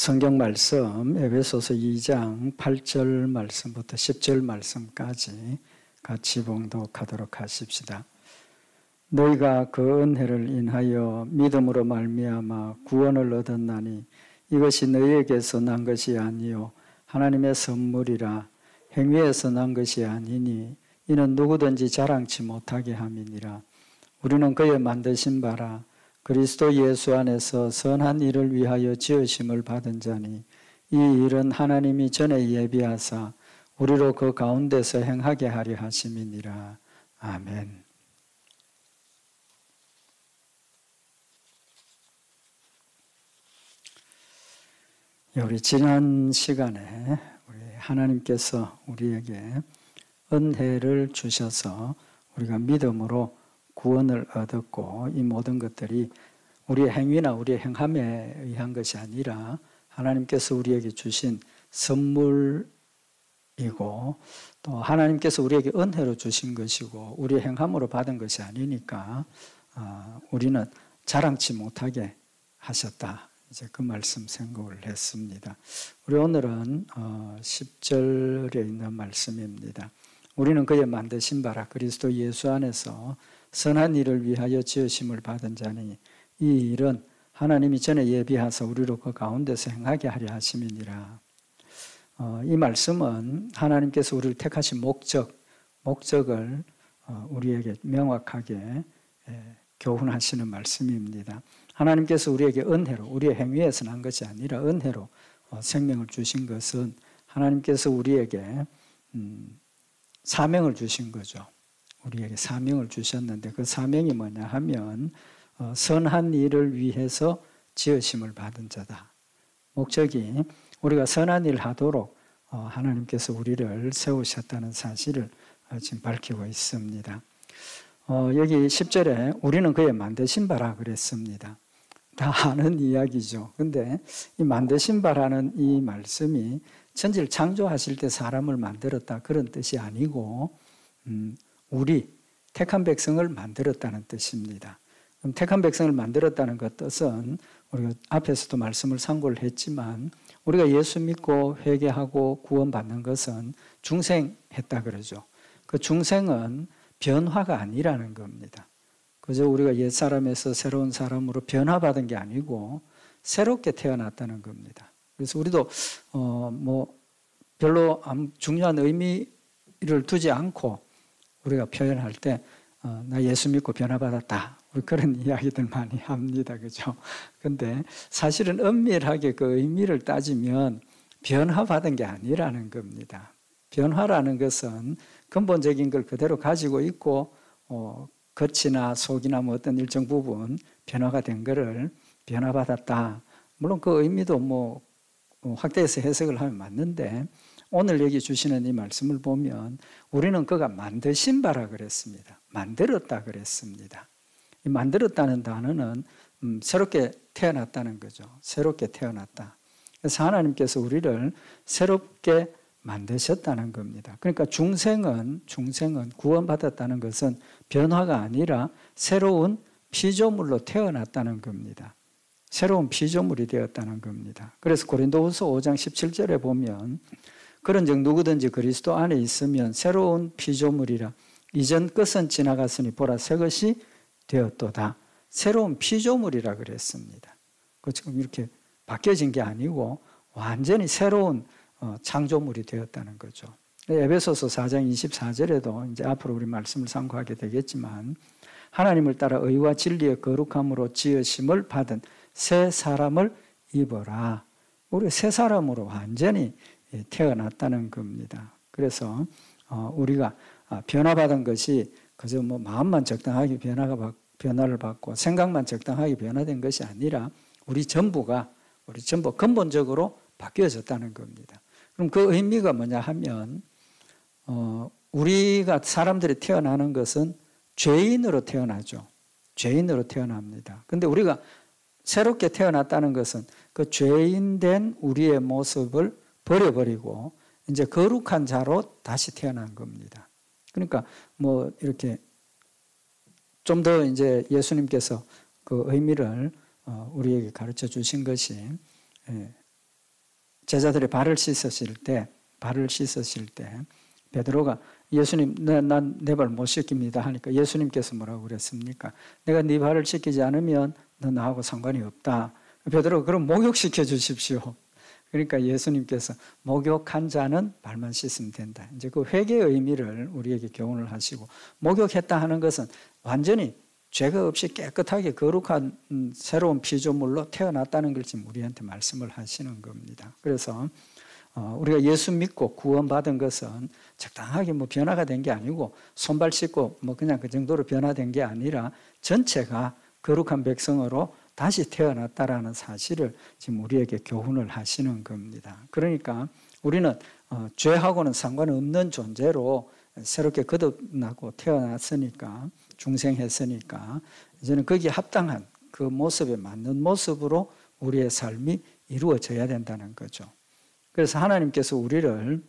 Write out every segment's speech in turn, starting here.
성경 말씀 에베소서 2장 8절 말씀부터 10절 말씀까지 같이 봉독하도록 하십시다. 너희가 그 은혜를 인하여 믿음으로 말미암아 구원을 얻었나니 이것이 너희에게서 난 것이 아니요 하나님의 선물이라. 행위에서 난 것이 아니니 이는 누구든지 자랑치 못하게 함이니라. 우리는 그의 만드신 바라 그리스도 예수 안에서 선한 일을 위하여 지으심을 받은 자니 이 일은 하나님이 전에 예비하사 우리로 그 가운데서 행하게 하려 하심이니라. 아멘. 우리 지난 시간에 우리 하나님께서 우리에게 은혜를 주셔서 우리가 믿음으로 구원을 얻었고 이 모든 것들이 우리의 행위나 우리의 행함에 의한 것이 아니라 하나님께서 우리에게 주신 선물이고 또 하나님께서 우리에게 은혜로 주신 것이고 우리의 행함으로 받은 것이 아니니까 우리는 자랑치 못하게 하셨다. 이제 그 말씀 생각을 했습니다. 우리 오늘은 10절에 있는 말씀입니다. 우리는 그의 만드신 바라 그리스도 예수 안에서 선한 일을 위하여 지으심을 받은 자니 이 일은 하나님이 전에 예비하사 우리로 그 가운데서 행하게 하려 하심이니라. 이 말씀은 하나님께서 우리를 택하신 목적을 우리에게 명확하게 교훈하시는 말씀입니다. 하나님께서 우리에게 은혜로 우리의 행위에서 난 것이 아니라 은혜로 생명을 주신 것은 하나님께서 우리에게 사명을 주신 거죠. 우리에게 사명을 주셨는데 그 사명이 뭐냐 하면 선한 일을 위해서 지으심을 받은 자다. 목적이 우리가 선한 일을 하도록 하나님께서 우리를 세우셨다는 사실을 지금 밝히고 있습니다. 여기 10절에 우리는 그의 만드신 바라 그랬습니다. 다 아는 이야기죠. 근데 이 만드신 바라는 이 말씀이 천지를 창조하실 때 사람을 만들었다 그런 뜻이 아니고 우리 택한 백성을 만들었다는 뜻입니다. 그럼 택한 백성을 만들었다는 그 뜻은 우리가 앞에서도 말씀을 상고를 했지만 우리가 예수 믿고 회개하고 구원받는 것은 중생했다 그러죠. 그 중생은 변화가 아니라는 겁니다. 그저 우리가 옛사람에서 새로운 사람으로 변화받은 게 아니고 새롭게 태어났다는 겁니다. 그래서 우리도 별로 중요한 의미를 두지 않고 우리가 표현할 때 나 예수 믿고 변화받았다. 우리 그런 이야기들 많이 합니다. 그죠? 근데 사실은 엄밀하게 그 의미를 따지면 변화받은 게 아니라는 겁니다. 변화라는 것은 근본적인 걸 그대로 가지고 있고 겉이나 속이나 뭐 어떤 일정 부분 변화가 된 거를 변화받았다. 물론 그 의미도 확대해서 해석을 하면 맞는데 오늘 여기 주시는 이 말씀을 보면 우리는 그가 만드신 바라 그랬습니다. 만들었다 그랬습니다. 이 만들었다는 단어는 새롭게 태어났다는 거죠. 새롭게 태어났다. 그래서 하나님께서 우리를 새롭게 만드셨다는 겁니다. 그러니까 중생은 구원받았다는 것은 변화가 아니라 새로운 피조물로 태어났다는 겁니다. 새로운 피조물이 되었다는 겁니다. 그래서 고린도후서 5장 17절에 보면 그런즉 누구든지 그리스도 안에 있으면 새로운 피조물이라 이전 것은 지나갔으니 보라 새 것이 되었도다. 새로운 피조물이라 그랬습니다. 지금 이렇게 바뀌어진 게 아니고 완전히 새로운 창조물이 되었다는 거죠. 에베소서 4장 24절에도 이제 앞으로 우리 말씀을 상고하게 되겠지만 하나님을 따라 의와 진리의 거룩함으로 지으심을 받은 새 사람을 입어라. 우리 새 사람으로 완전히 태어났다는 겁니다. 그래서 우리가 변화받은 것이 그저 마음만 적당하게 변화를 받고 생각만 적당하게 변화된 것이 아니라 우리 전부 근본적으로 바뀌어졌다는 겁니다. 그럼 그 의미가 뭐냐 하면 우리가 사람들이 태어나는 것은 죄인으로 태어나죠. 죄인으로 태어납니다. 근데 우리가 새롭게 태어났다는 것은 그 죄인된 우리의 모습을 버려버리고 이제 거룩한 자로 다시 태어난 겁니다. 그러니까 이렇게 좀 더 이제 예수님께서 그 의미를 우리에게 가르쳐 주신 것이 제자들이 발을 씻으실 때 베드로가 예수님, 난 내 발 못 씻깁니다 하니까 예수님께서 뭐라고 그랬습니까? 내가 네 발을 씻기지 않으면 너 나하고 상관이 없다. 베드로가 그럼 목욕시켜 주십시오. 그러니까 예수님께서 목욕한 자는 발만 씻으면 된다. 이제 그 회개의 의미를 우리에게 교훈을 하시고, 목욕했다 하는 것은 완전히 죄가 없이 깨끗하게 거룩한 새로운 피조물로 태어났다는 걸 지금 우리한테 말씀을 하시는 겁니다. 그래서 우리가 예수 믿고 구원받은 것은 적당하게 뭐 변화가 된 게 아니고 손발 씻고 뭐 그냥 그 정도로 변화된 게 아니라 전체가 거룩한 백성으로 다시 태어났다라는 사실을 지금 우리에게 교훈을 하시는 겁니다. 그러니까 우리는 죄하고는 상관없는 존재로 새롭게 거듭나고 태어났으니까, 중생했으니까 이제는 거기에 합당한 그 모습에 맞는 모습으로 우리의 삶이 이루어져야 된다는 거죠. 그래서 하나님께서 우리를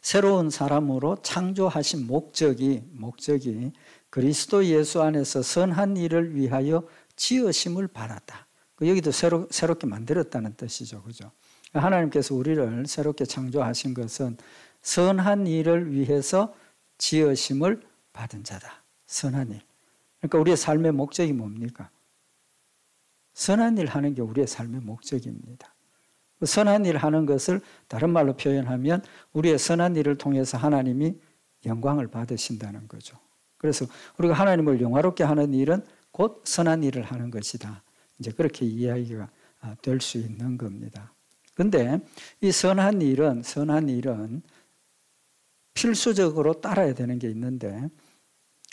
새로운 사람으로 창조하신 목적이 그리스도 예수 안에서 선한 일을 위하여 지으심을 받았다. 여기도 새롭게 만들었다는 뜻이죠. 그죠? 하나님께서 우리를 새롭게 창조하신 것은 선한 일을 위해서 지으심을 받은 자다. 선한 일. 그러니까 우리의 삶의 목적이 뭡니까? 선한 일 하는 게 우리의 삶의 목적입니다. 선한 일 하는 것을 다른 말로 표현하면 우리의 선한 일을 통해서 하나님이 영광을 받으신다는 거죠. 그래서 우리가 하나님을 영화롭게 하는 일은 곧 선한 일을 하는 것이다. 이제 그렇게 이야기가 될 수 있는 겁니다. 그런데 이 선한 일은 필수적으로 따라야 되는 게 있는데,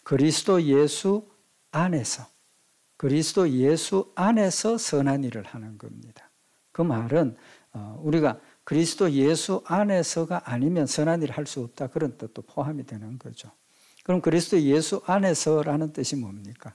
그리스도 예수 안에서 선한 일을 하는 겁니다. 그 말은 우리가 그리스도 예수 안에서가 아니면 선한 일을 할 수 없다, 그런 뜻도 포함이 되는 거죠. 그럼 그리스도 예수 안에서라는 뜻이 뭡니까?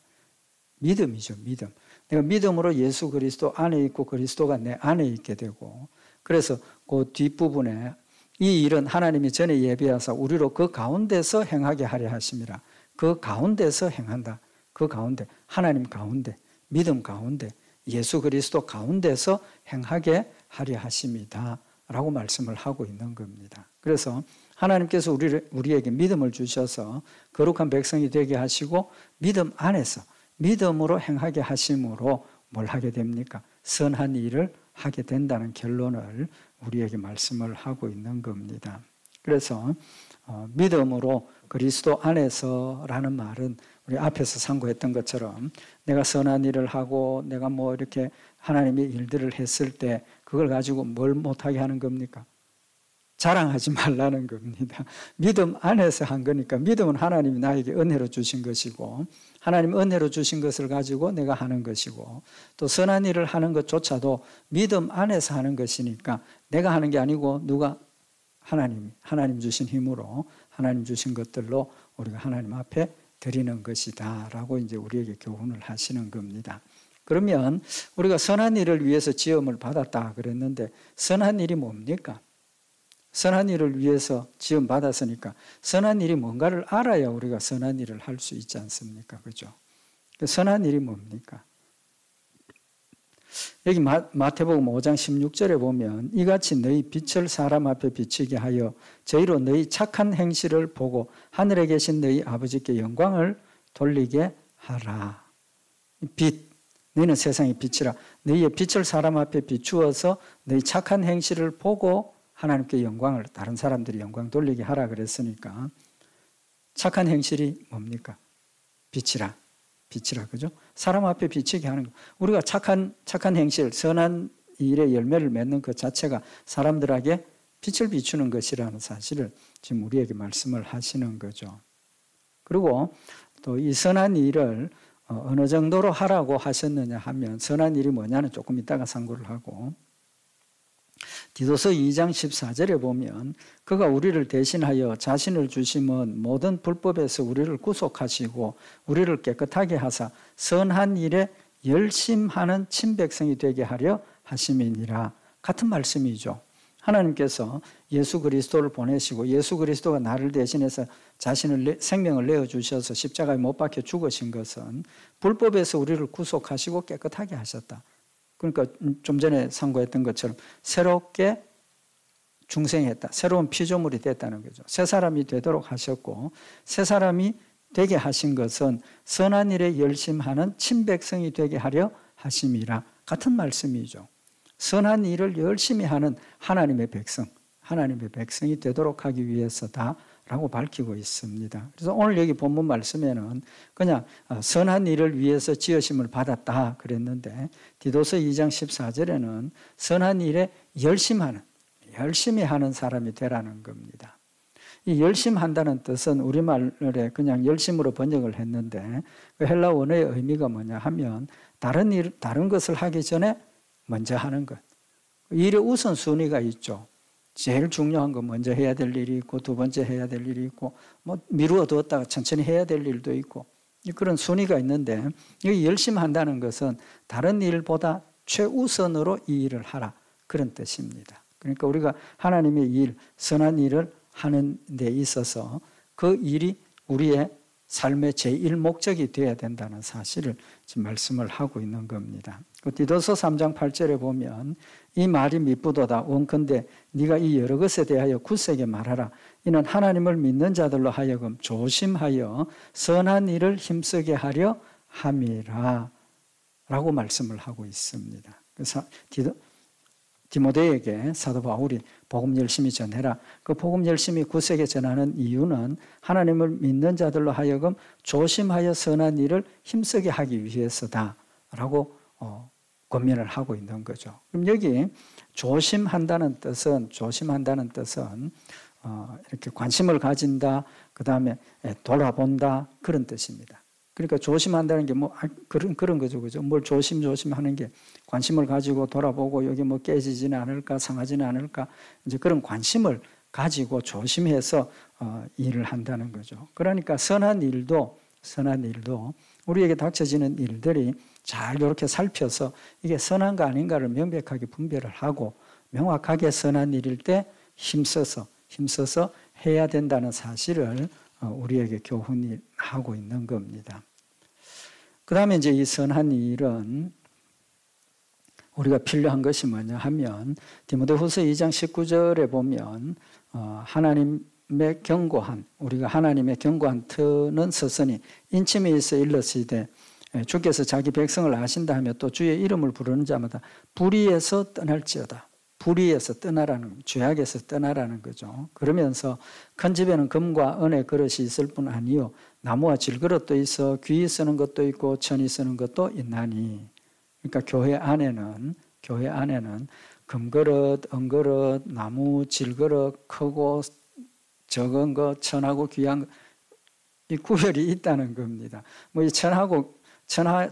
믿음이죠. 믿음. 내가 믿음으로 예수 그리스도 안에 있고 그리스도가 내 안에 있게 되고, 그래서 그 뒷부분에 이 일은 하나님이 전에 예비하사 우리로 그 가운데서 행하게 하려 하심이라. 그 가운데서 행한다. 그 가운데, 하나님 가운데, 믿음 가운데, 예수 그리스도 가운데서 행하게 하려 하심이다 라고 말씀을 하고 있는 겁니다. 그래서 하나님께서 우리에게 믿음을 주셔서 거룩한 백성이 되게 하시고, 믿음 안에서 믿음으로 행하게 하심으로 뭘 하게 됩니까? 선한 일을 하게 된다는 결론을 우리에게 말씀을 하고 있는 겁니다. 그래서 믿음으로 그리스도 안에서라는 말은 우리 앞에서 상고했던 것처럼 내가 선한 일을 하고 내가 뭐 이렇게 하나님의 일들을 했을 때 그걸 가지고 뭘 못하게 하는 겁니까? 자랑하지 말라는 겁니다. 믿음 안에서 한 거니까, 믿음은 하나님이 나에게 은혜로 주신 것이고, 하나님 은혜로 주신 것을 가지고 내가 하는 것이고, 또 선한 일을 하는 것조차도 믿음 안에서 하는 것이니까 내가 하는 게 아니고 누가? 하나님 주신 힘으로, 하나님 주신 것들로 우리가 하나님 앞에 드리는 것이다 라고 이제 우리에게 교훈을 하시는 겁니다. 그러면 우리가 선한 일을 위해서 지음을 받았다 그랬는데, 선한 일이 뭡니까? 선한 일을 위해서 지음 받았으니까 선한 일이 뭔가를 알아야 우리가 선한 일을 할 수 있지 않습니까? 그죠? 선한 일이 뭡니까? 여기 마태복음 5장 16절에 보면 이같이 너희 빛을 사람 앞에 비치게 하여 저희로 너희 착한 행실을 보고 하늘에 계신 너희 아버지께 영광을 돌리게 하라. 빛, 너희는 세상의 빛이라. 너희의 빛을 사람 앞에 비추어서 너희 착한 행실을 보고 하나님께 영광을, 다른 사람들이 영광 돌리게 하라 그랬으니까 착한 행실이 뭡니까? 빛이라. 그죠? 사람 앞에 비치게 하는 거. 우리가 착한 행실, 선한 일의 열매를 맺는 그 자체가 사람들에게 빛을 비추는 것이라는 사실을 지금 우리에게 말씀을 하시는 거죠. 그리고 또 이 선한 일을 어느 정도로 하라고 하셨느냐 하면, 선한 일이 뭐냐는 조금 이따가 상고를 하고, 디도서 2장 14절에 보면 그가 우리를 대신하여 자신을 주심은 모든 불법에서 우리를 구속하시고 우리를 깨끗하게 하사 선한 일에 열심하는 친백성이 되게 하려 하심이니라. 같은 말씀이죠. 하나님께서 예수 그리스도를 보내시고 예수 그리스도가 나를 대신해서 생명을 내어주셔서 십자가에 못 박혀 죽으신 것은 불법에서 우리를 구속하시고 깨끗하게 하셨다. 그러니까 좀 전에 상고했던 것처럼 새롭게 중생했다. 새로운 피조물이 됐다는 거죠. 새 사람이 되도록 하셨고 새 사람이 되게 하신 것은 선한 일에 열심하는 친백성이 되게 하려 하심이라. 같은 말씀이죠. 선한 일을 열심히 하는 하나님의 백성이 되도록 하기 위해서다라고 밝히고 있습니다. 그래서 오늘 여기 본문 말씀에는 그냥 선한 일을 위해서 지으심을 받았다 그랬는데 디도서 2장 14절에는 선한 일에 열심히 하는 사람이 되라는 겁니다. 이 열심한다는 뜻은 우리말에 그냥 열심으로 번역을 했는데 그 헬라 원어의 의미가 뭐냐 하면 다른 것을 하기 전에 먼저 하는 것. 일의 우선순위가 있죠. 제일 중요한 거 먼저 해야 될 일이 있고 두 번째 해야 될 일이 있고 뭐 미루어 두었다가 천천히 해야 될 일도 있고 그런 순위가 있는데 여기 열심히 한다는 것은 다른 일보다 최우선으로 이 일을 하라 그런 뜻입니다. 그러니까 우리가 하나님의 일, 선한 일을 하는 데 있어서 그 일이 우리의 삶의 제1목적이 되어야 된다는 사실을 지금 말씀을 하고 있는 겁니다. 디도서 3장 8절에 보면 이 말이 미쁘도다 원컨대 네가 이 여러 것에 대하여 굳세게 말하라. 이는 하나님을 믿는 자들로 하여금 조심하여 선한 일을 힘쓰게 하려 함이라 라고 말씀을 하고 있습니다. 그래서 디모데에게 사도 바울이 복음 열심히 전해라. 그 복음 열심히 굳세게 전하는 이유는 하나님을 믿는 자들로 하여금 조심하여 선한 일을 힘쓰게 하기 위해서다라고 권면을 하고 있는 거죠. 그럼 여기 조심한다는 뜻은 이렇게 관심을 가진다, 그 다음에 돌아본다 그런 뜻입니다. 그러니까 조심한다는 게 뭐 그런 거죠, 그죠? 뭘 조심하는 게 관심을 가지고 돌아보고 여기 뭐 깨지지는 않을까, 상하지는 않을까 이제 그런 관심을 가지고 조심해서 일을 한다는 거죠. 그러니까 선한 일도 우리에게 닥쳐지는 일들이 잘 이렇게 살펴서 이게 선한가 아닌가를 명백하게 분별을 하고 명확하게 선한 일일 때 힘써서 해야 된다는 사실을 우리에게 교훈하고 있는 겁니다. 그 다음에 이제 이 선한 일은 우리가 필요한 것이 뭐냐 하면 디모데후서 2장 19절에 보면 하나님의 견고한 우리가 하나님의 견고한 터는 서서니 인침이 있어 일렀으되 주께서 자기 백성을 아신다 하며 또 주의 이름을 부르는 자마다 불의에서 떠날지어다. 불의에서 떠나라는 죄악에서 떠나라는 거죠. 그러면서 큰 집에는 금과 은의 그릇이 있을 뿐 아니요 나무와 질그릇도 있어 귀히 쓰는 것도 있고 천이 쓰는 것도 있나니. 그러니까 교회 안에는 금그릇, 은그릇, 나무, 질그릇, 크고 적은 것, 천하고 귀한 것, 이 구별이 있다는 겁니다. 뭐 이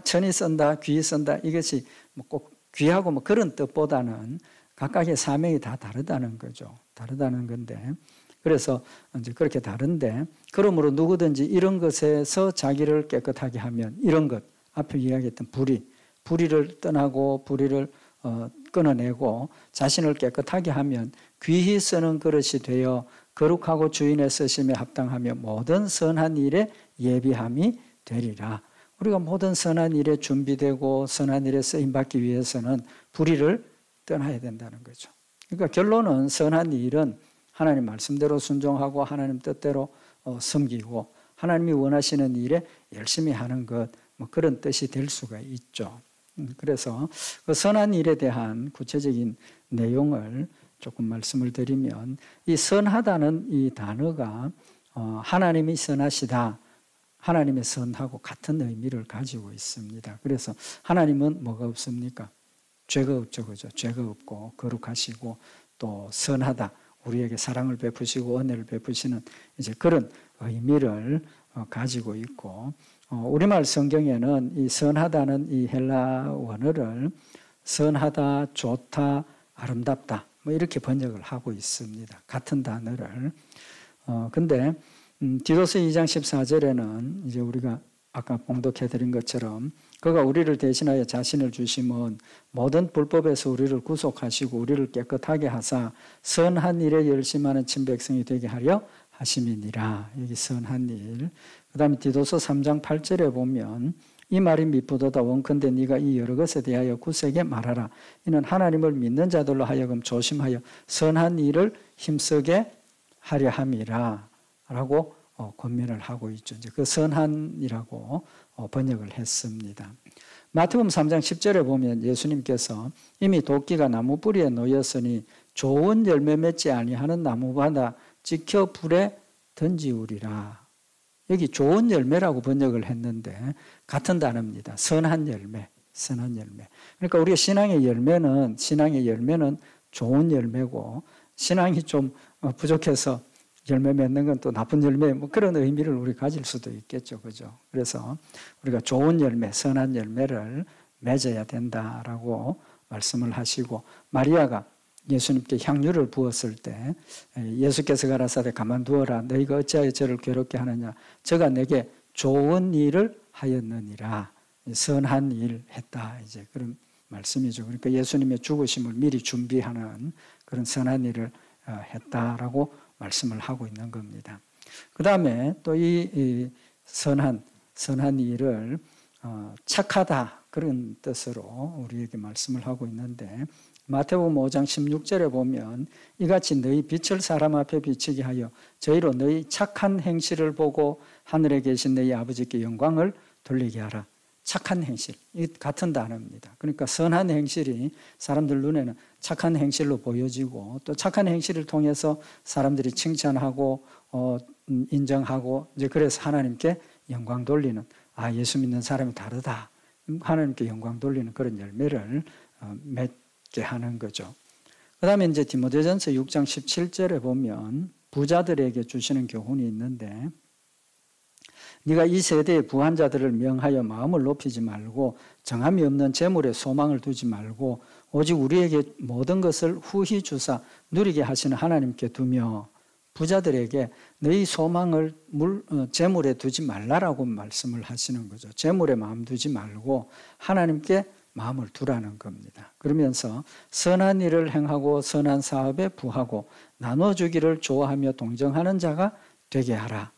천이 쓴다, 귀히 쓴다 이것이 뭐 꼭 귀하고 뭐 그런 뜻보다는 각각의 사명이 다 다르다는 거죠. 다르다는 건데 그래서 이제 그렇게 다른데 그러므로 누구든지 이런 것에서 자기를 깨끗하게 하면 이런 것 앞에 이야기했던 불의를 떠나고 불의를 끊어내고 자신을 깨끗하게 하면 귀히 쓰는 그릇이 되어 거룩하고 주인의 쓰심에 합당하며 모든 선한 일에 예비함이 되리라. 우리가 모든 선한 일에 준비되고 선한 일에 쓰임받기 위해서는 불의를 떠나야 된다는 거죠. 그러니까 결론은 선한 일은 하나님 말씀대로 순종하고 하나님 뜻대로 섬기고 하나님이 원하시는 일에 열심히 하는 것 뭐 그런 뜻이 될 수가 있죠. 그래서 그 선한 일에 대한 구체적인 내용을 조금 말씀을 드리면 이 선하다는 이 단어가 하나님이 선하시다, 하나님의 선하고 같은 의미를 가지고 있습니다. 그래서 하나님은 뭐가 없습니까? 죄가 없죠, 그죠? 죄가 없고 거룩하시고 또 선하다, 우리에게 사랑을 베푸시고 은혜를 베푸시는 이제 그런 의미를 가지고 있고 우리말 성경에는 이 선하다는 이 헬라 원어를 선하다, 좋다, 아름답다 뭐 이렇게 번역을 하고 있습니다. 같은 단어를. 근데 디도서 2장 14절에는 이제 우리가 아까 봉독해드린 것처럼 그가 우리를 대신하여 자신을 주심은 모든 불법에서 우리를 구속하시고 우리를 깨끗하게 하사 선한 일에 열심하는 친백성이 되게 하려 하심이니라. 여기 선한 일. 그 다음에 디도서 3장 8절에 보면 이 말이 미쁘도다. 원컨대 네가 이 여러 것에 대하여 굳세게 말하라. 이는 하나님을 믿는 자들로 하여금 조심하여 선한 일을 힘쓰게 하려 함이라 라고 권면을 하고 있죠. 이제 그 선한이라고 번역을 했습니다. 마태복음 3장 10절에 보면 예수님께서 이미 도끼가 나무 뿌리에 놓였으니 좋은 열매 맺지 아니하는 나무마다 찍혀 불에 던지우리라. 여기 좋은 열매라고 번역을 했는데 같은 단어입니다. 선한 열매, 선한 열매. 그러니까 우리가 신앙의 열매는 좋은 열매고, 신앙이 좀 부족해서 열매 맺는 건 또 나쁜 열매, 뭐 그런 의미를 우리 가질 수도 있겠죠, 그죠? 그래서 우리가 좋은 열매, 선한 열매를 맺어야 된다라고 말씀을 하시고, 마리아가 예수님께 향유를 부었을 때 예수께서 가라사대 가만두어라. 너희가 어찌하여 저를 괴롭게 하느냐. 저가 내게 좋은 일을 하였느니라. 선한 일 했다. 이제 그런 말씀이죠. 그러니까 예수님의 죽으심을 미리 준비하는 그런 선한 일을 했다라고 말씀을 하고 있는 겁니다. 그 다음에 또 이 선한 일을 착하다 그런 뜻으로 우리에게 말씀을 하고 있는데, 마태복음 5장 16절에 보면 이같이 너희 빛을 사람 앞에 비치게 하여 저희로 너희 착한 행실을 보고 하늘에 계신 너희 아버지께 영광을 돌리게 하라. 착한 행실, 이 같은 단어입니다. 그러니까 선한 행실이 사람들 눈에는 착한 행실로 보여지고, 또 착한 행실을 통해서 사람들이 칭찬하고 인정하고, 이제 그래서 하나님께 영광 돌리는, 예수 믿는 사람이 다르다, 하나님께 영광 돌리는 그런 열매를 맺게 하는 거죠. 그 다음에 이제 디모데전서 6장 17절에 보면 부자들에게 주시는 교훈이 있는데, 네가 이 세대의 부한 자들을 명하여 마음을 높이지 말고 정함이 없는 재물에 소망을 두지 말고 오직 우리에게 모든 것을 후히 주사 누리게 하시는 하나님께 두며, 부자들에게 너희 소망을 재물에 두지 말라라고 말씀을 하시는 거죠. 재물에 마음 두지 말고 하나님께 마음을 두라는 겁니다. 그러면서 선한 일을 행하고 선한 사업에 부하고 나눠주기를 좋아하며 동정하는 자가 되게 하라.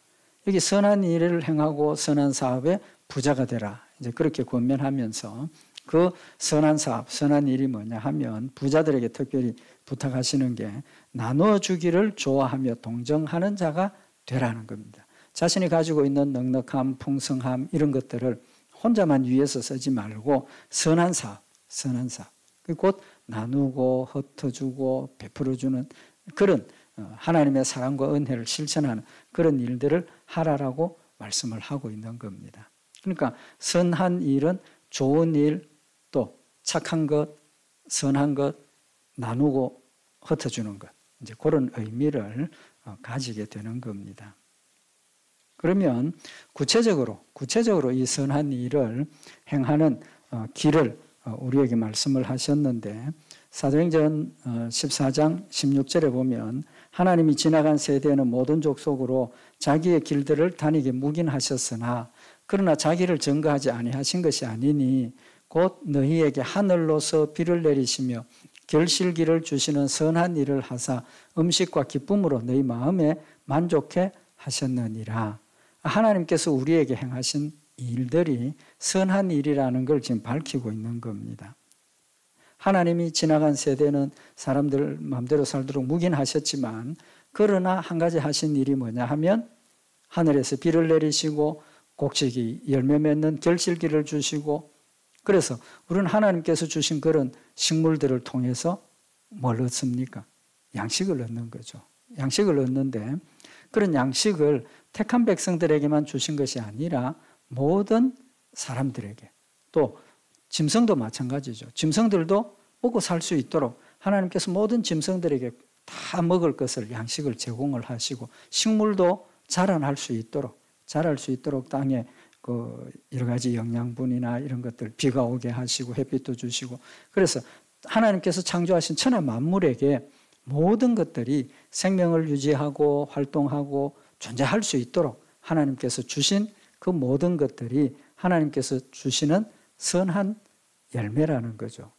여기 선한 일을 행하고 선한 사업에 부자가 되라. 이제 그렇게 권면하면서 그 선한 사업, 선한 일이 뭐냐 하면 부자들에게 특별히 부탁하시는 게 나눠주기를 좋아하며 동정하는 자가 되라는 겁니다. 자신이 가지고 있는 넉넉함, 풍성함 이런 것들을 혼자만 위해서 쓰지 말고 선한 사업, 곧 나누고 흩어주고 베풀어주는 그런 하나님의 사랑과 은혜를 실천하는 그런 일들을 하라라고 말씀을 하고 있는 겁니다. 그러니까 선한 일은 좋은 일, 또 착한 것, 선한 것, 나누고 흩어주는 것, 이제 그런 의미를 가지게 되는 겁니다. 그러면 구체적으로 이 선한 일을 행하는 길을 우리에게 말씀을 하셨는데, 사도행전 14장 16절에 보면 하나님이 지나간 세대에는 모든 족속으로 자기의 길들을 다니게 묵인하셨으나 그러나 자기를 증거하지 아니하신 것이 아니니 곧 너희에게 하늘로서 비를 내리시며 결실기를 주시는 선한 일을 하사 음식과 기쁨으로 너희 마음에 만족해 하셨느니라. 하나님께서 우리에게 행하신 일들이 선한 일이라는 걸 지금 밝히고 있는 겁니다. 하나님이 지나간 세대는 사람들 마음대로 살도록 묵인하셨지만, 그러나 한 가지 하신 일이 뭐냐 하면 하늘에서 비를 내리시고 곡식이 열매 맺는 결실기를 주시고, 그래서 우리는 하나님께서 주신 그런 식물들을 통해서 뭘 얻습니까? 양식을 얻는 거죠. 양식을 얻는데 그런 양식을 택한 백성들에게만 주신 것이 아니라 모든 사람들에게, 또 짐승도 마찬가지죠. 짐승들도 먹고 살 수 있도록 하나님께서 모든 짐승들에게 다 먹을 것을 양식을 제공을 하시고, 식물도 자랄 수 있도록 땅에 그 여러 가지 영양분이나 이런 것들 비가 오게 하시고 햇빛도 주시고, 그래서 하나님께서 창조하신 천하 만물에게 모든 것들이 생명을 유지하고 활동하고 존재할 수 있도록 하나님께서 주신 그 모든 것들이 하나님께서 주시는 선한 열매라는 거죠.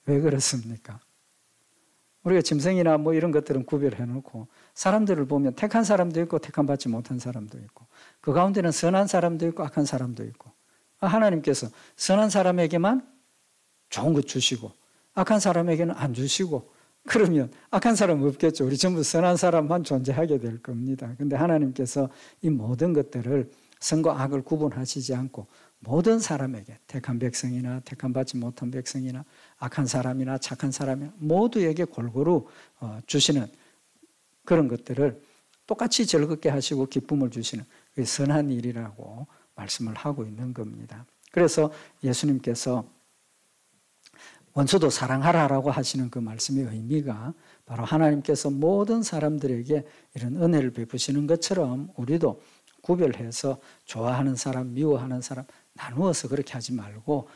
왜 그렇습니까? 우리가 짐승이나 뭐 이런 것들은 구별해 놓고 사람들을 보면 택한 사람도 있고 택한 받지 못한 사람도 있고, 그 가운데는 선한 사람도 있고 악한 사람도 있고, 하나님께서 선한 사람에게만 좋은 것 주시고 악한 사람에게는 안 주시고 그러면 악한 사람 없겠죠. 우리 전부 선한 사람만 존재하게 될 겁니다. 그런데 하나님께서 이 모든 것들을 선과 악을 구분하시지 않고 모든 사람에게 택한 백성이나 택한 받지 못한 백성이나 악한 사람이나 착한 사람이나 모두에게 골고루 주시는 그런 것들을 똑같이 즐겁게 하시고 기쁨을 주시는 그 선한 일이라고 말씀을 하고 있는 겁니다. 그래서 예수님께서 원수도 사랑하라라고 하시는 그 말씀의 의미가 바로 하나님께서 모든 사람들에게 이런 은혜를 베푸시는 것처럼 우리도 구별해서 좋아하는 사람, 미워하는 사람 나누어서 그렇게 하지 말고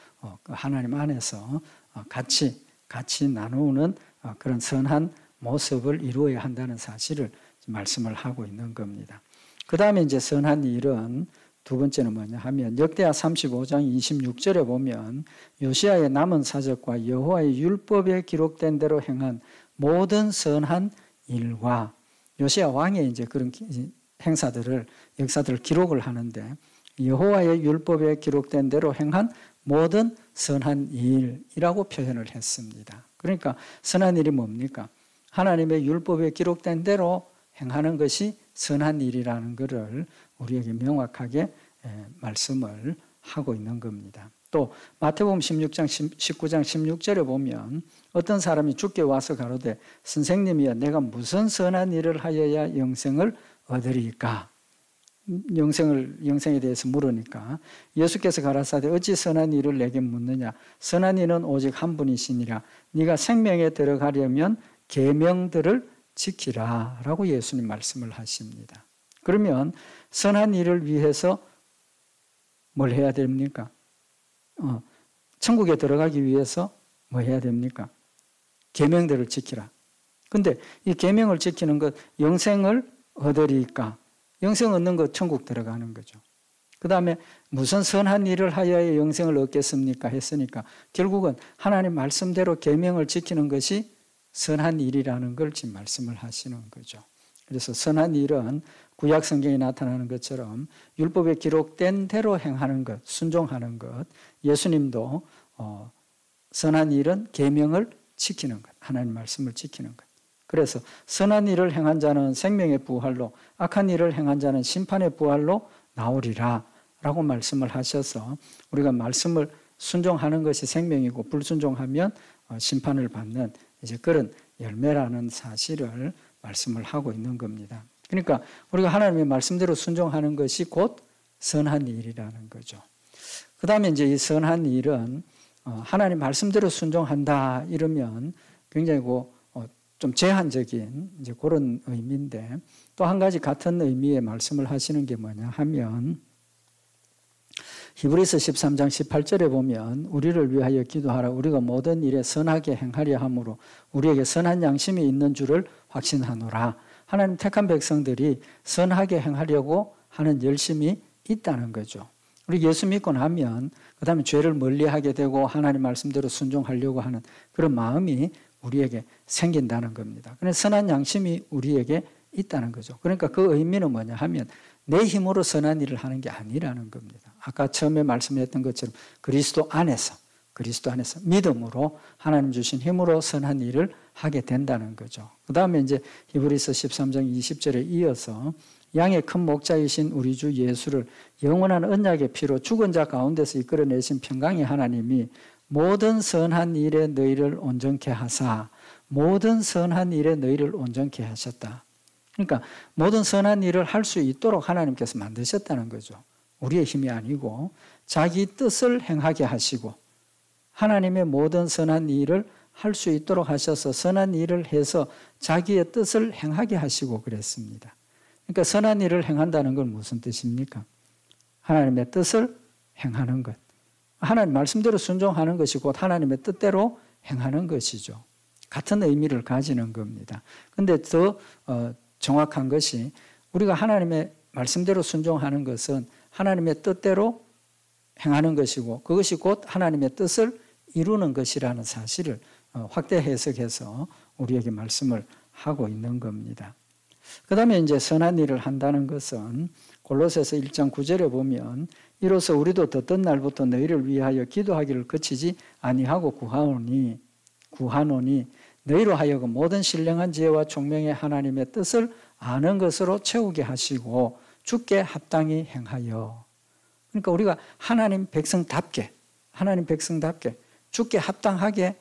하나님 안에서 같이 나누는 그런 선한 모습을 이루어야 한다는 사실을 말씀을 하고 있는 겁니다. 그 다음에 이제 선한 일은 두 번째는 뭐냐 하면 역대하 35장 26절에 보면 요시야의 남은 사적과 여호와의 율법에 기록된 대로 행한 모든 선한 일과 요시야 왕의 이제 그런 행사들을 역사들을 기록을 하는데 여호와의 율법에 기록된 대로 행한 모든 선한 일이라고 표현을 했습니다. 그러니까 선한 일이 뭡니까? 하나님의 율법에 기록된 대로 행하는 것이 선한 일이라는 것을 우리에게 명확하게 말씀을 하고 있는 겁니다. 또 마태복음 19장 16절에 보면 어떤 사람이 주께 와서 가로되 선생님이여 내가 무슨 선한 일을 하여야 영생을 얻으리까? 영생에 대해서 물으니까 예수께서 가라사대 어찌 선한 일을 내게 묻느냐? 선한 이는 오직 한 분이시니라. 네가 생명에 들어가려면 계명들을 지키라 라고 예수님 말씀을 하십니다. 그러면 선한 일을 위해서 뭘 해야 됩니까? 천국에 들어가기 위해서 뭐 해야 됩니까? 계명들을 지키라. 근데 이 계명을 지키는 것 영생을 얻으리까? 영생 얻는 것 천국 들어가는 거죠. 그 다음에 무슨 선한 일을 하여야 영생을 얻겠습니까? 했으니까 결국은 하나님 말씀대로 계명을 지키는 것이 선한 일이라는 걸 지금 말씀을 하시는 거죠. 그래서 선한 일은 구약 성경에 나타나는 것처럼 율법에 기록된 대로 행하는 것, 순종하는 것. 예수님도 선한 일은 계명을 지키는 것, 하나님 말씀을 지키는 것. 그래서 선한 일을 행한 자는 생명의 부활로, 악한 일을 행한 자는 심판의 부활로 나오리라 라고 말씀을 하셔서 우리가 말씀을 순종하는 것이 생명이고 불순종하면 심판을 받는 이제 그런 열매라는 사실을 말씀을 하고 있는 겁니다. 그러니까 우리가 하나님의 말씀대로 순종하는 것이 곧 선한 일이라는 거죠. 그 다음에 이제 이 선한 일은 하나님 말씀대로 순종한다 이러면 굉장히 좀 제한적인 이제 그런 의미인데 또 한 가지 같은 의미의 말씀을 하시는 게 뭐냐 하면 히브리서 13장 18절에 보면 우리를 위하여 기도하라. 우리가 모든 일에 선하게 행하려 함으로 우리에게 선한 양심이 있는 줄을 확신하노라. 하나님 택한 백성들이 선하게 행하려고 하는 열심이 있다는 거죠. 우리 예수 믿고 나면 그 다음에 죄를 멀리하게 되고 하나님 말씀대로 순종하려고 하는 그런 마음이 우리에게 생긴다는 겁니다. 그래서 선한 양심이 우리에게 있다는 거죠. 그러니까 그 의미는 뭐냐 하면 내 힘으로 선한 일을 하는 게 아니라는 겁니다. 아까 처음에 말씀했던 것처럼 그리스도 안에서 믿음으로 하나님 주신 힘으로 선한 일을 하게 된다는 거죠. 그 다음에 이제 히브리서 13장 20절에 이어서 양의 큰 목자이신 우리 주 예수를 영원한 언약의 피로 죽은 자 가운데서 이끌어내신 평강의 하나님이 모든 선한 일에 너희를 온전케 하사 모든 선한 일에 너희를 온전케 하셨다. 그러니까 모든 선한 일을 할 수 있도록 하나님께서 만드셨다는 거죠. 우리의 힘이 아니고 자기 뜻을 행하게 하시고 하나님의 모든 선한 일을 할 수 있도록 하셔서 선한 일을 해서 자기의 뜻을 행하게 하시고 그랬습니다. 그러니까 선한 일을 행한다는 건 무슨 뜻입니까? 하나님의 뜻을 행하는 것. 하나님 말씀대로 순종하는 것이 곧 하나님의 뜻대로 행하는 것이죠. 같은 의미를 가지는 겁니다. 그런데 더 정확한 것이 우리가 하나님의 말씀대로 순종하는 것은 하나님의 뜻대로 행하는 것이고 그것이 곧 하나님의 뜻을 이루는 것이라는 사실을 확대 해석해서 우리에게 말씀을 하고 있는 겁니다. 그 다음에 이제 선한 일을 한다는 것은 골로새서 1장 9절에 보면 이로써 우리도 떴던 날부터 너희를 위하여 기도하기를 그치지 아니하고 구하노니 너희로 하여금 모든 신령한 지혜와 총명의 하나님의 뜻을 아는 것으로 채우게 하시고 주께 합당히 행하여. 그러니까 우리가 하나님 백성답게 주께 합당하게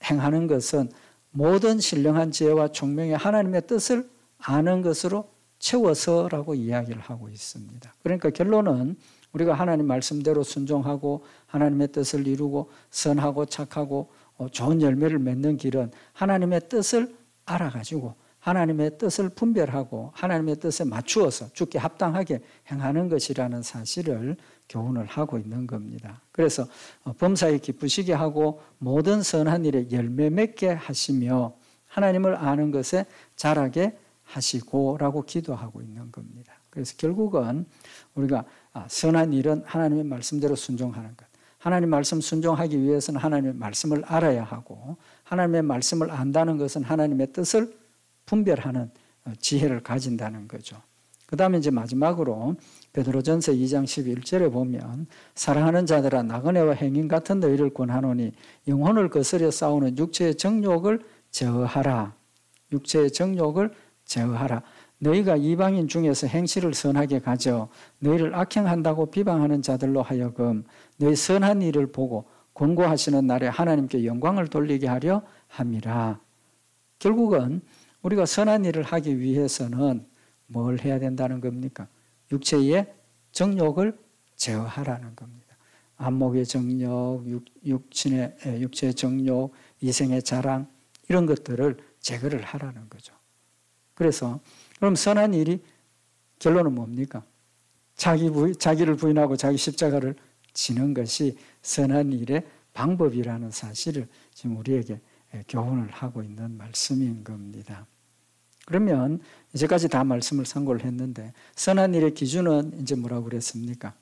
행하는 것은 모든 신령한 지혜와 총명의 하나님의 뜻을 아는 것으로 채워서라고 이야기를 하고 있습니다. 그러니까 결론은 우리가 하나님 말씀대로 순종하고 하나님의 뜻을 이루고 선하고 착하고 좋은 열매를 맺는 길은 하나님의 뜻을 알아가지고 하나님의 뜻을 분별하고 하나님의 뜻에 맞추어서 주께 합당하게 행하는 것이라는 사실을 교훈을 하고 있는 겁니다. 그래서 범사에 기쁘시게 하고 모든 선한 일에 열매 맺게 하시며 하나님을 아는 것에 자라게 하시고라고 기도하고 있는 겁니다. 그래서 결국은 우리가 선한 일은 하나님의 말씀대로 순종하는 것. 하나님 말씀 순종하기 위해서는 하나님의 말씀을 알아야 하고 하나님의 말씀을 안다는 것은 하나님의 뜻을 분별하는 지혜를 가진다는 거죠. 그 다음에 이제 마지막으로 베드로전서 2장 11절에 보면 사랑하는 자들아 나그네와 행인 같은 너희를 권하노니 영혼을 거스려 싸우는 육체의 정욕을 제어하라. 육체의 정욕을 제어하라. 너희가 이방인 중에서 행실을 선하게 가져 너희를 악행한다고 비방하는 자들로 하여금 너희 선한 일을 보고 권고하시는 날에 하나님께 영광을 돌리게 하려 함이라. 결국은 우리가 선한 일을 하기 위해서는 뭘 해야 된다는 겁니까? 육체의 정욕을 제어하라는 겁니다. 안목의 정욕, 육체의 정욕, 이생의 자랑 이런 것들을 제거를 하라는 거죠. 그래서 그럼 선한 일이 결론은 뭡니까? 자기를 부인하고 자기 십자가를 지는 것이 선한 일의 방법이라는 사실을 지금 우리에게 교훈을 하고 있는 말씀인 겁니다. 그러면 이제까지 다 말씀을 상고를 했는데 선한 일의 기준은 이제 뭐라고 그랬습니까?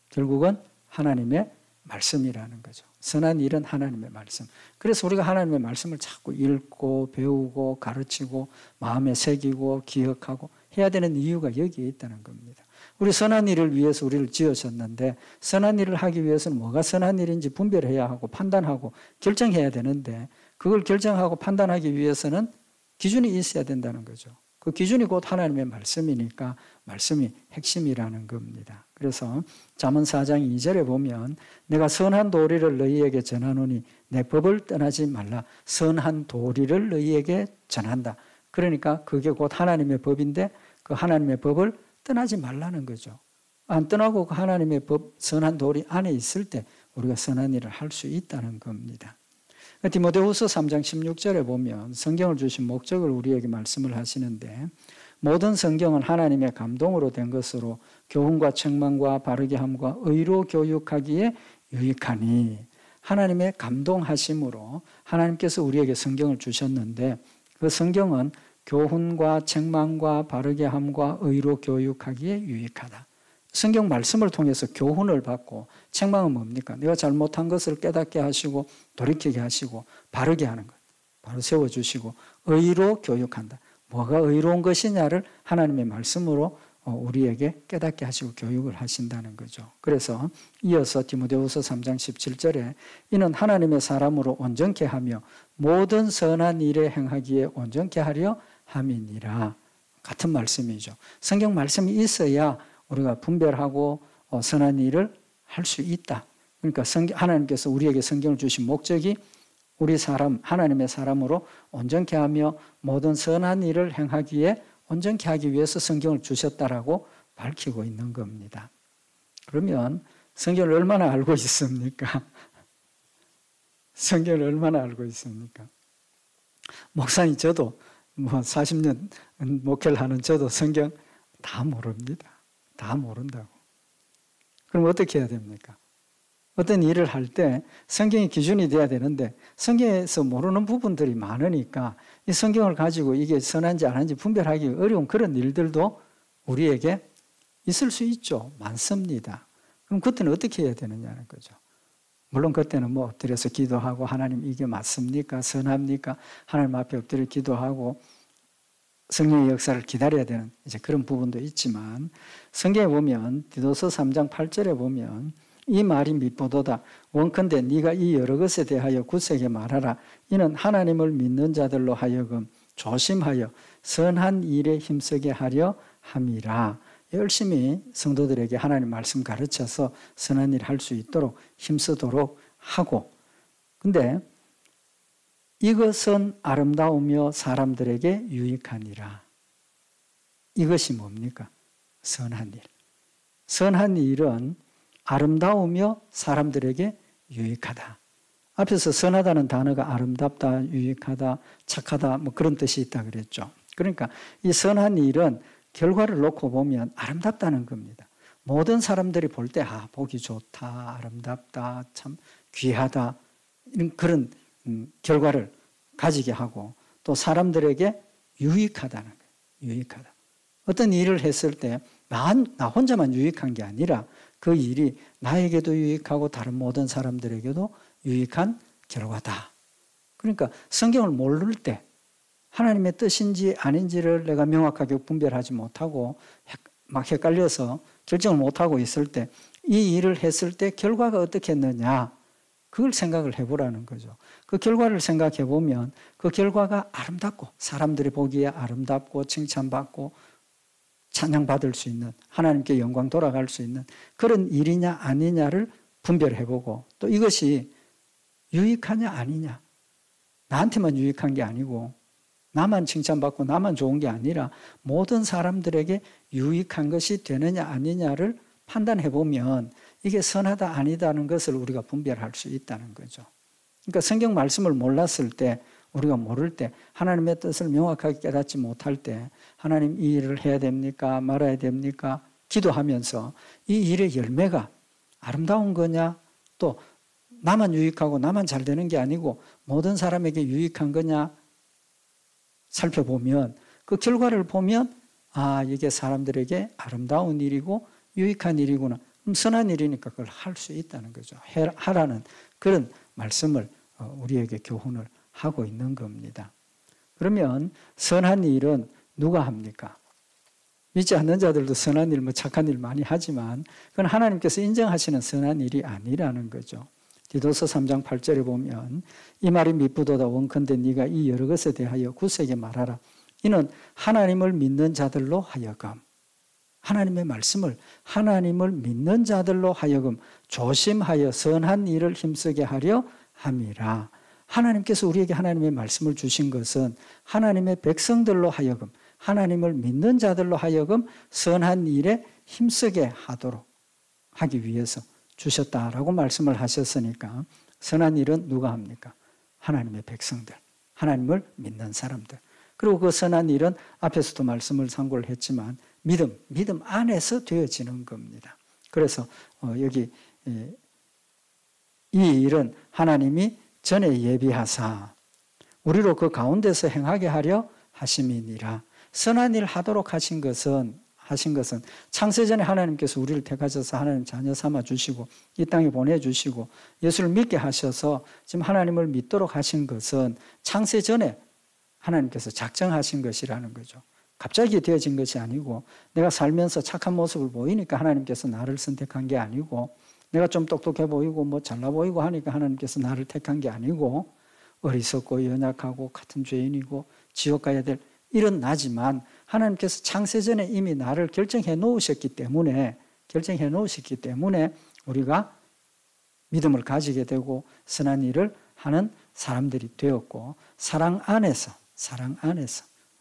결국은 하나님의 말씀이라는 거죠. 선한 일은 하나님의 말씀. 그래서 우리가 하나님의 말씀을 자꾸 읽고 배우고 가르치고 마음에 새기고 기억하고 해야 되는 이유가 여기에 있다는 겁니다. 우리 선한 일을 위해서 우리를 지으셨는데 선한 일을 하기 위해서는 뭐가 선한 일인지 분별해야 하고 판단하고 결정해야 되는데 그걸 결정하고 판단하기 위해서는 기준이 있어야 된다는 거죠. 그 기준이 곧 하나님의 말씀이니까 말씀이 핵심이라는 겁니다. 그래서 잠언 4장 2절에 보면 내가 선한 도리를 너희에게 전하노니 내 법을 떠나지 말라. 선한 도리를 너희에게 전한다. 그러니까 그게 곧 하나님의 법인데 그 하나님의 법을 떠나지 말라는 거죠. 안 떠나고 그 하나님의 법, 선한 도리 안에 있을 때 우리가 선한 일을 할 수 있다는 겁니다. 디모데후서 3장 16절에 보면 성경을 주신 목적을 우리에게 말씀을 하시는데 모든 성경은 하나님의 감동으로 된 것으로 교훈과 책망과 바르게 함과 의로 교육하기에 유익하니 하나님의 감동하심으로 하나님께서 우리에게 성경을 주셨는데 그 성경은 교훈과 책망과 바르게 함과 의로 교육하기에 유익하다. 성경 말씀을 통해서 교훈을 받고 책망은 뭡니까? 내가 잘못한 것을 깨닫게 하시고 돌이키게 하시고 바르게 하는 것. 바로 세워주시고 의로 교육한다. 뭐가 의로운 것이냐를 하나님의 말씀으로 우리에게 깨닫게 하시고 교육을 하신다는 거죠. 그래서 이어서 디모데후서 3장 17절에 이는 하나님의 사람으로 온전케 하며 모든 선한 일에 행하기에 온전케 하려 함이니라. 같은 말씀이죠. 성경 말씀이 있어야 우리가 분별하고 선한 일을 할 수 있다. 그러니까 하나님께서 우리에게 성경을 주신 목적이 우리 사람, 하나님의 사람으로 온전케 하며 모든 선한 일을 행하기에 온전케 하기 위해서 성경을 주셨다라고 밝히고 있는 겁니다. 그러면 성경을 얼마나 알고 있습니까? 성경을 얼마나 알고 있습니까? 목사님 저도 40년 목회를 하는 저도 성경 다 모릅니다. 다 모른다고. 그럼 어떻게 해야 됩니까? 어떤 일을 할 때 성경이 기준이 돼야 되는데 성경에서 모르는 부분들이 많으니까 이 성경을 가지고 이게 선한지 안 한지 분별하기 어려운 그런 일들도 우리에게 있을 수 있죠. 많습니다. 그럼 그때는 어떻게 해야 되느냐는 거죠. 물론 그때는 엎드려서 기도하고 하나님 이게 맞습니까? 선합니까? 하나님 앞에 엎드려 기도하고 성령의 역사를 기다려야 되는 이제 그런 부분도 있지만 성경에 보면 디도서 3장 8절에 보면 이 말이 밉보도다. 원컨대 네가 이 여러 것에 대하여 굳세게 말하라. 이는 하나님을 믿는 자들로 하여금 조심하여 선한 일에 힘쓰게 하려 함이라. 열심히 성도들에게 하나님 말씀 가르쳐서 선한 일 할 수 있도록 힘쓰도록 하고, 근데 이것은 아름다우며 사람들에게 유익하니라. 이것이 뭡니까? 선한 일. 선한 일은 아름다우며 사람들에게 유익하다. 앞에서 선하다는 단어가 아름답다, 유익하다, 착하다 뭐 그런 뜻이 있다 그랬죠. 그러니까 이 선한 일은 결과를 놓고 보면 아름답다는 겁니다. 모든 사람들이 볼 때 보기 좋다, 아름답다, 참 귀하다 이런 그런 결과를 가지게 하고 또 사람들에게 유익하다는 거예요. 유익하다. 어떤 일을 했을 때 나 혼자만 유익한 게 아니라 그 일이 나에게도 유익하고 다른 모든 사람들에게도 유익한 결과다. 그러니까 성경을 모를 때 하나님의 뜻인지 아닌지를 내가 명확하게 분별하지 못하고 막 헷갈려서 결정을 못하고 있을 때 이 일을 했을 때 결과가 어떻게 했느냐 그걸 생각을 해보라는 거죠. 그 결과를 생각해 보면 그 결과가 아름답고 사람들이 보기에 아름답고 칭찬받고 찬양받을 수 있는 하나님께 영광 돌아갈 수 있는 그런 일이냐 아니냐를 분별해보고 또 이것이 유익하냐 아니냐 나한테만 유익한 게 아니고 나만 칭찬받고 나만 좋은 게 아니라 모든 사람들에게 유익한 것이 되느냐 아니냐를 판단해보면 이게 선하다 아니다는 것을 우리가 분별할 수 있다는 거죠. 그러니까 성경 말씀을 몰랐을 때 우리가 모를 때 하나님의 뜻을 명확하게 깨닫지 못할 때 하나님 이 일을 해야 됩니까? 말아야 됩니까? 기도하면서 이 일의 열매가 아름다운 거냐 또 나만 유익하고 나만 잘 되는 게 아니고 모든 사람에게 유익한 거냐 살펴보면 그 결과를 보면 이게 사람들에게 아름다운 일이고 유익한 일이구나. 그럼 선한 일이니까 그걸 할 수 있다는 거죠. 하라는 그런 말씀을 우리에게 교훈을 하고 있는 겁니다. 그러면 선한 일은 누가 합니까? 믿지 않는 자들도 선한 일, 착한 일 많이 하지만 그건 하나님께서 인정하시는 선한 일이 아니라는 거죠. 디도서 3장 8절에 보면 이 말이 밉부도다 원컨대 네가 이 여러 것에 대하여 굳세게 말하라. 이는 하나님을 믿는 자들로 하여금 하나님의 말씀을 하나님을 믿는 자들로 하여금 조심하여 선한 일을 힘쓰게 하려 함이라. 하나님께서 우리에게 하나님의 말씀을 주신 것은 하나님의 백성들로 하여금 하나님을 믿는 자들로 하여금 선한 일에 힘쓰게 하도록 하기 위해서 주셨다라고 말씀을 하셨으니까 선한 일은 누가 합니까? 하나님의 백성들, 하나님을 믿는 사람들. 그리고 그 선한 일은 앞에서도 말씀을 상고를 했지만 믿음 안에서 되어지는 겁니다. 그래서 여기 이 일은 하나님이 전에 예비하사 우리로 그 가운데서 행하게 하려 하심이니라. 선한 일 하도록 하신 것은 창세전에 하나님께서 우리를 택하셔서 하나님 자녀 삼아 주시고 이 땅에 보내주시고 예수를 믿게 하셔서 지금 하나님을 믿도록 하신 것은 창세전에 하나님께서 작정하신 것이라는 거죠. 갑자기 되어진 것이 아니고 내가 살면서 착한 모습을 보이니까 하나님께서 나를 선택한 게 아니고 내가 좀 똑똑해 보이고 잘나 보이고 하니까 하나님께서 나를 택한 게 아니고 어리석고 연약하고 같은 죄인이고 지옥 가야 될 이런 나지만 하나님께서 창세전에 이미 나를 결정해 놓으셨기 때문에 우리가 믿음을 가지게 되고 선한 일을 하는 사람들이 되었고 사랑 안에서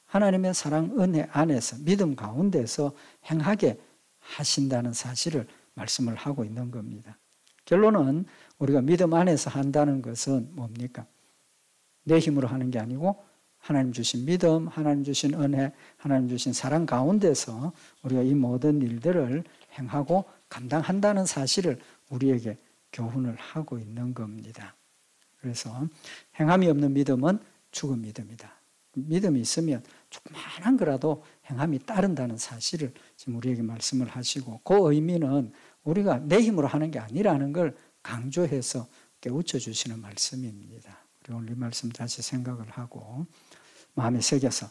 하나님의 사랑 은혜 안에서 믿음 가운데서 행하게 하신다는 사실을 말씀을 하고 있는 겁니다. 결론은 우리가 믿음 안에서 한다는 것은 뭡니까? 내 힘으로 하는 게 아니고 하나님 주신 믿음, 하나님 주신 은혜, 하나님 주신 사랑 가운데서 우리가 이 모든 일들을 행하고 감당한다는 사실을 우리에게 교훈을 하고 있는 겁니다. 그래서 행함이 없는 믿음은 죽은 믿음이다. 믿음이 있으면 조그마한 거라도 행함이 따른다는 사실을 지금 우리에게 말씀을 하시고 그 의미는 우리가 내 힘으로 하는 게 아니라는 걸 강조해서 깨우쳐 주시는 말씀입니다. 우리 오늘 이 말씀 다시 생각을 하고 마음에 새겨서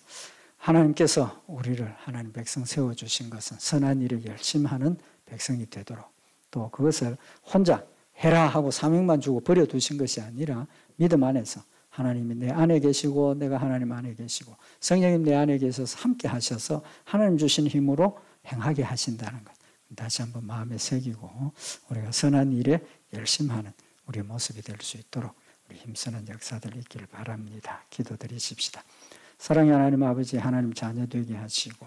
하나님께서 우리를 하나님 백성 세워주신 것은 선한 일을 열심히 하는 백성이 되도록, 또 그것을 혼자 해라 하고 사명만 주고 버려두신 것이 아니라 믿음 안에서 하나님이 내 안에 계시고 내가 하나님 안에 계시고 성령님 내 안에 계셔서 함께 하셔서 하나님 주신 힘으로 행하게 하신다는 것, 다시 한번 마음에 새기고 우리가 선한 일에 열심히 하는 우리의 모습이 될 수 있도록 우리 힘쓰는 역사들 있기를 바랍니다. 기도드리십시다. 사랑의 하나님 아버지, 하나님 자녀 되게 하시고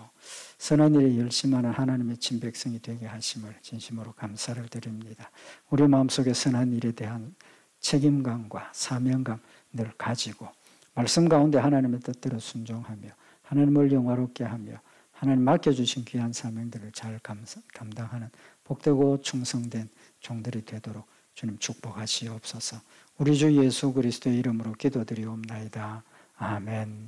선한 일에 열심히 하는 하나님의 친백성이 되게 하심을 진심으로 감사를 드립니다. 우리 마음속에 선한 일에 대한 책임감과 사명감 늘 가지고 말씀 가운데 하나님의 뜻대로 순종하며 하나님을 영화롭게 하며 하나님 맡겨주신 귀한 사명들을 잘 감당하는 복되고 충성된 종들이 되도록 주님 축복하시옵소서. 우리 주 예수 그리스도의 이름으로 기도드리옵나이다. 아멘.